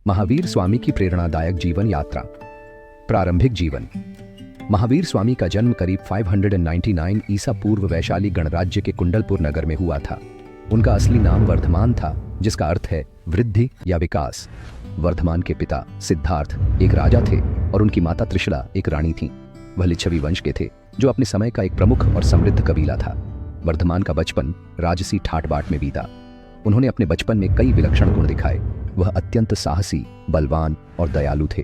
महावीर स्वामी की प्रेरणादायक जीवन यात्रा। प्रारंभिक जीवन। महावीर स्वामी का जन्म करीब 599 ईसा पूर्व वैशाली गणराज्य के कुंडलपुर नगर में हुआ था। उनका असली नाम वर्धमान था, जिसका अर्थ है वृद्धि या विकास। वर्धमान के पिता सिद्धार्थ एक राजा थे और उनकी माता त्रिशला एक रानी थीं। वह लिच्छवी वंश के थे, जो अपने समय का एक प्रमुख और समृद्ध कबीला था। वर्धमान का बचपन राजसी ठाट बाट में बीता। उन्होंने अपने बचपन में कई विलक्षण गुण दिखाए। वह अत्यंत साहसी, बलवान और दयालु थे।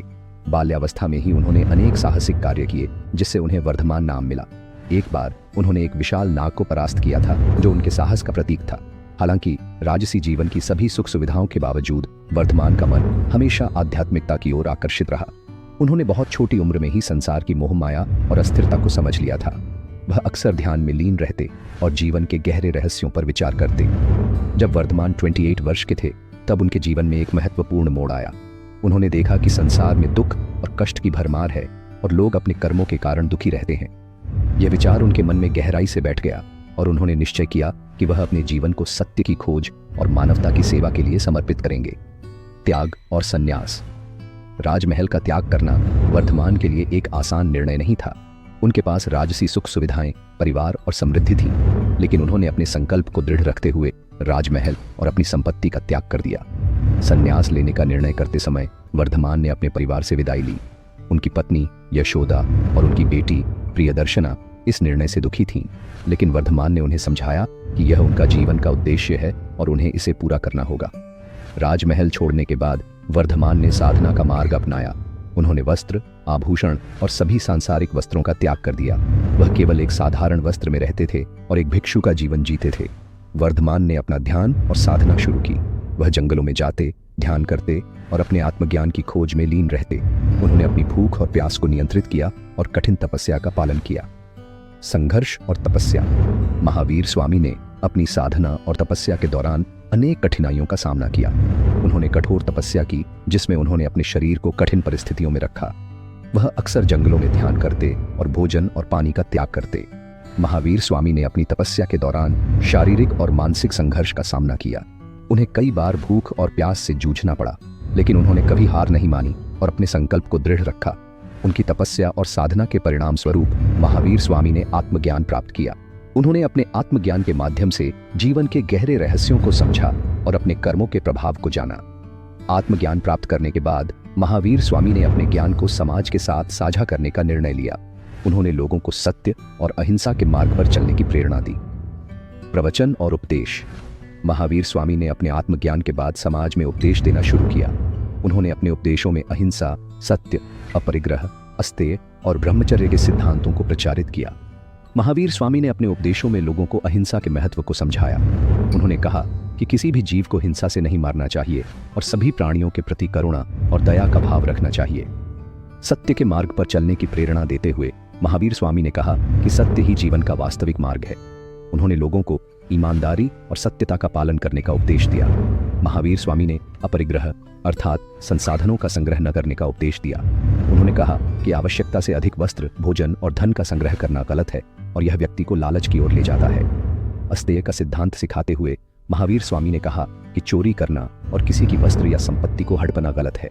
बाल्यावस्था में ही उन्होंने अनेक साहसिक कार्य किए, जिससे उन्हें वर्धमान नाम मिला। एक बार उन्होंने एक विशाल नाग को परास्त किया था, जो उनके साहस का प्रतीक था। हालांकि राजसी जीवन की सभी सुख सुविधाओं के बावजूद वर्धमान का मन हमेशा आध्यात्मिकता की ओर आकर्षित रहा। उन्होंने बहुत छोटी उम्र में ही संसार की मोह माया और अस्थिरता को समझ लिया था। वह अक्सर ध्यान में लीन रहते और जीवन के गहरे रहस्यों पर विचार करते। जब वर्धमान 28 वर्ष के थे, तब उनके जीवन में एक महत्वपूर्ण मोड़ आया। उन्होंने देखा कि संसार में दुख और कष्ट की भरमार है और लोग अपने कर्मों के कारण दुखी रहते हैं। यह विचार उनके मन में गहराई से बैठ गया और उन्होंने निश्चय किया कि वह अपने जीवन को सत्य की खोज और मानवता की सेवा के लिए समर्पित करेंगे। त्याग और संन्यास। राजमहल का त्याग करना वर्धमान के लिए एक आसान निर्णय नहीं था। उनके पास राजसी सुख सुविधाएं, परिवार और समृद्धि थी, लेकिन उन्होंने अपने संकल्प को दृढ़ रखते हुए राजमहल और अपनी संपत्ति का त्याग कर दिया। संन्यास लेने का निर्णय करते समय वर्धमान ने अपने परिवार से विदाई ली। उनकी पत्नी यशोदा और उनकी बेटी प्रियदर्शना इस निर्णय से दुखी थीं, लेकिन वर्धमान ने उन्हें समझाया कि यह उनका जीवन का उद्देश्य है और उन्हें इसे पूरा करना होगा। राजमहल छोड़ने के बाद वर्धमान ने साधना का मार्ग अपनाया। उन्होंने वस्त्र, आभूषण और सभी सांसारिक वस्त्रों का त्याग कर दिया। वह केवल एक साधारण वस्त्र में रहते थे और एक भिक्षु का जीवन जीते थे। वर्धमान ने अपना ध्यान और साधना शुरू की। वह जंगलों में जाते, ध्यान करते और अपने आत्मज्ञान की खोज में लीन रहते। उन्होंने अपनी भूख और प्यास को नियंत्रित किया और कठिन तपस्या का पालन किया। संघर्ष और तपस्या। महावीर स्वामी ने अपनी साधना और तपस्या के दौरान अनेक कठिनाइयों का सामना किया। उन्होंने कठोर तपस्या की, जिसमें उन्होंने अपने शरीर को कठिन परिस्थितियों में रखा। वह अक्सर जंगलों में ध्यान करते और भोजन और पानी का त्याग करते। महावीर स्वामी ने अपनी तपस्या के दौरान शारीरिक और मानसिक संघर्ष का सामना किया। उन्हें कई बार भूख और प्यास से जूझना पड़ा, लेकिन उन्होंने कभी हार नहीं मानी और अपने संकल्प को दृढ़ रखा। उनकी तपस्या और साधना के परिणाम स्वरूप महावीर स्वामी ने आत्मज्ञान प्राप्त किया। उन्होंने अपने आत्मज्ञान के माध्यम से जीवन के गहरे रहस्यों को समझा और अपने कर्मों के प्रभाव को जाना। आत्मज्ञान प्राप्त करने के बाद महावीर स्वामी ने अपने ज्ञान को समाज के साथ साझा करने का निर्णय लिया। उन्होंने लोगों को सत्य और अहिंसा के मार्ग पर चलने की प्रेरणा दी। प्रवचन और उपदेश। महावीर स्वामी ने अपने आत्मज्ञान के बाद समाज में उपदेश देना शुरू किया। उन्होंने अपने उपदेशों में अहिंसा, सत्य, अपरिग्रह, अस्तेय और ब्रह्मचर्य के सिद्धांतों को प्रचारित किया। महावीर स्वामी ने अपने उपदेशों में लोगों को अहिंसा के महत्व को समझाया। उन्होंने कहा कि किसी भी जीव को हिंसा से नहीं मारना चाहिए और सभी प्राणियों के प्रति करुणा और दया का भाव रखना चाहिए। सत्य के मार्ग पर चलने की प्रेरणा देते हुए महावीर स्वामी ने कहा कि सत्य ही जीवन का वास्तविक मार्ग है। उन्होंने लोगों को ईमानदारी और सत्यता का पालन करने का उपदेश दिया। महावीर स्वामी ने अपरिग्रह अर्थात संसाधनों का संग्रह न करने का उपदेश दिया। उन्होंने कहा कि आवश्यकता से अधिक वस्त्र, भोजन और धन का संग्रह करना गलत है और यह व्यक्ति को लालच की ओर ले जाता है। अस्तेय का सिद्धांत सिखाते हुए महावीर स्वामी ने कहा कि चोरी करना और किसी की वस्त्र या संपत्ति को हड़पना गलत है।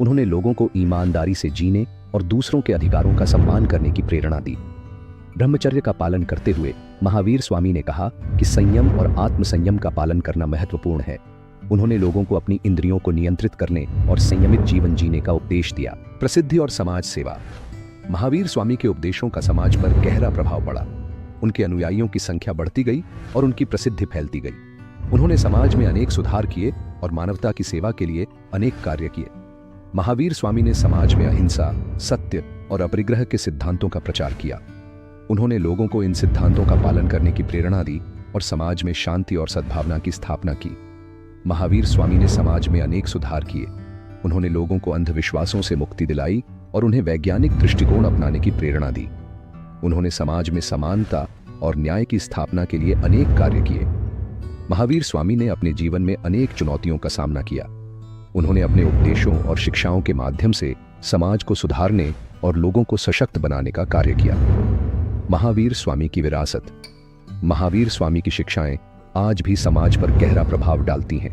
उन्होंने लोगों को ईमानदारी से जीने और दूसरों के अधिकारों का सम्मान करने की प्रेरणा दी। ब्रह्मचर्य का पालन करते हुए महावीर स्वामी ने कहा कि संयम और आत्मसंयम का पालन करना महत्वपूर्ण है। उन्होंने लोगों को अपनी इंद्रियों को नियंत्रित करने और संयमित जीवन जीने का उपदेश दिया। प्रसिद्धि और समाज सेवा। महावीर स्वामी के उपदेशों का समाज पर गहरा प्रभाव पड़ा। उनके अनुयायियों की संख्या बढ़ती गई और उनकी प्रसिद्धि फैलती गई। उन्होंने समाज में अनेक सुधार किए और मानवता की सेवा के लिए अनेक कार्य किए। महावीर स्वामी ने समाज में अहिंसा, सत्य और अपरिग्रह के सिद्धांतों का प्रचार किया। उन्होंने लोगों को इन सिद्धांतों का पालन करने की प्रेरणा दी और समाज में शांति और सद्भावना की स्थापना की। महावीर स्वामी ने समाज में अनेक सुधार किए। उन्होंने लोगों को अंधविश्वासों से मुक्ति दिलाई और उन्हें वैज्ञानिक दृष्टिकोण अपनाने की प्रेरणा दी। उन्होंने समाज में समानता और न्याय की स्थापना के लिए अनेक कार्य किए। महावीर स्वामी ने अपने जीवन में अनेक चुनौतियों का सामना किया। उन्होंने अपने उपदेशों और शिक्षाओं के माध्यम से समाज को सुधारने और लोगों को सशक्त बनाने का कार्य किया। महावीर स्वामी की विरासत। महावीर स्वामी की शिक्षाएं आज भी समाज पर गहरा प्रभाव डालती हैं।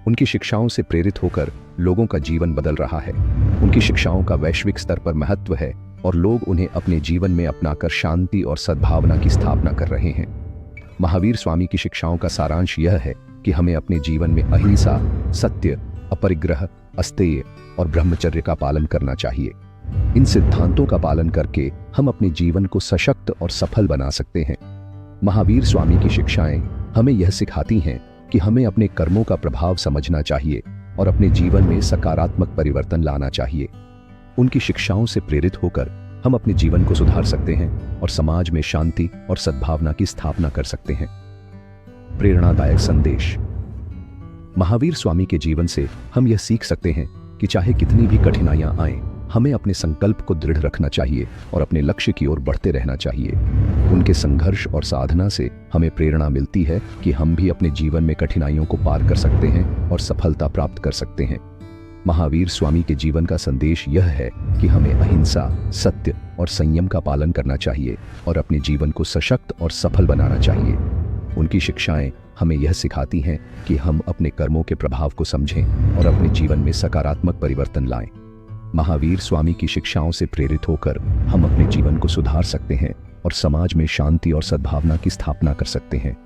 उनकी शिक्षाओं से प्रेरित होकर लोगों का जीवन बदल रहा है। उनकी शिक्षाओं का वैश्विक स्तर पर महत्व है और लोग उन्हें अपने जीवन में अपनाकर शांति और सद्भावना की स्थापना कर रहे हैं। महावीर स्वामी की शिक्षाओं का सारांश यह है कि हमें अपने जीवन में अहिंसा, सत्य, अपरिग्रह, अस्तेय और ब्रह्मचर्य का पालन करना चाहिए। इन सिद्धांतों का पालन करके हम अपने जीवन को सशक्त और सफल बना सकते हैं। महावीर स्वामी की शिक्षाएं हमें यह सिखाती हैं कि हमें अपने कर्मों का प्रभाव समझना चाहिए और अपने जीवन में सकारात्मक परिवर्तन लाना चाहिए। उनकी शिक्षाओं से प्रेरित होकर हम अपने जीवन को सुधार सकते हैं और समाज में शांति और सद्भावना की स्थापना कर सकते हैं। प्रेरणादायक संदेश। महावीर स्वामी के जीवन से हम यह सीख सकते हैं कि चाहे कितनी भी कठिनाइयां आएं, हमें अपने संकल्प को दृढ़ रखना चाहिए और अपने लक्ष्य की ओर बढ़ते रहना चाहिए। उनके संघर्ष और साधना से हमें प्रेरणा मिलती है कि हम भी अपने जीवन में कठिनाइयों को पार कर सकते हैं और सफलता प्राप्त कर सकते हैं। महावीर स्वामी के जीवन का संदेश यह है कि हमें अहिंसा, सत्य और संयम का पालन करना चाहिए और अपने जीवन को सशक्त और सफल बनाना चाहिए। उनकी शिक्षाएं हमें यह सिखाती हैं कि हम अपने कर्मों के प्रभाव को समझें और अपने जीवन में सकारात्मक परिवर्तन लाएं। महावीर स्वामी की शिक्षाओं से प्रेरित होकर हम अपने जीवन को सुधार सकते हैं और समाज में शांति और सद्भावना की स्थापना कर सकते हैं।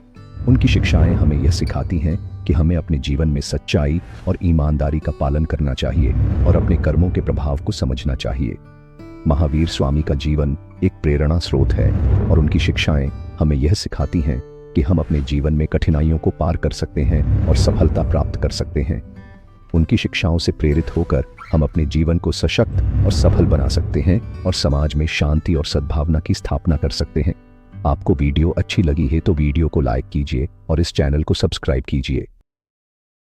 उनकी शिक्षाएं हमें यह सिखाती हैं कि हमें अपने जीवन में सच्चाई और ईमानदारी का पालन करना चाहिए और अपने कर्मों के प्रभाव को समझना चाहिए। महावीर स्वामी का जीवन एक प्रेरणा स्रोत है और उनकी शिक्षाएं हमें यह सिखाती हैं कि हम अपने जीवन में कठिनाइयों को पार कर सकते हैं और सफलता प्राप्त कर सकते हैं। उनकी शिक्षाओं से प्रेरित होकर हम अपने जीवन को सशक्त और सफल बना सकते हैं और समाज में शांति और सद्भावना की स्थापना कर सकते हैं। आपको वीडियो अच्छी लगी है तो वीडियो को लाइक कीजिए और इस चैनल को सब्सक्राइब कीजिए।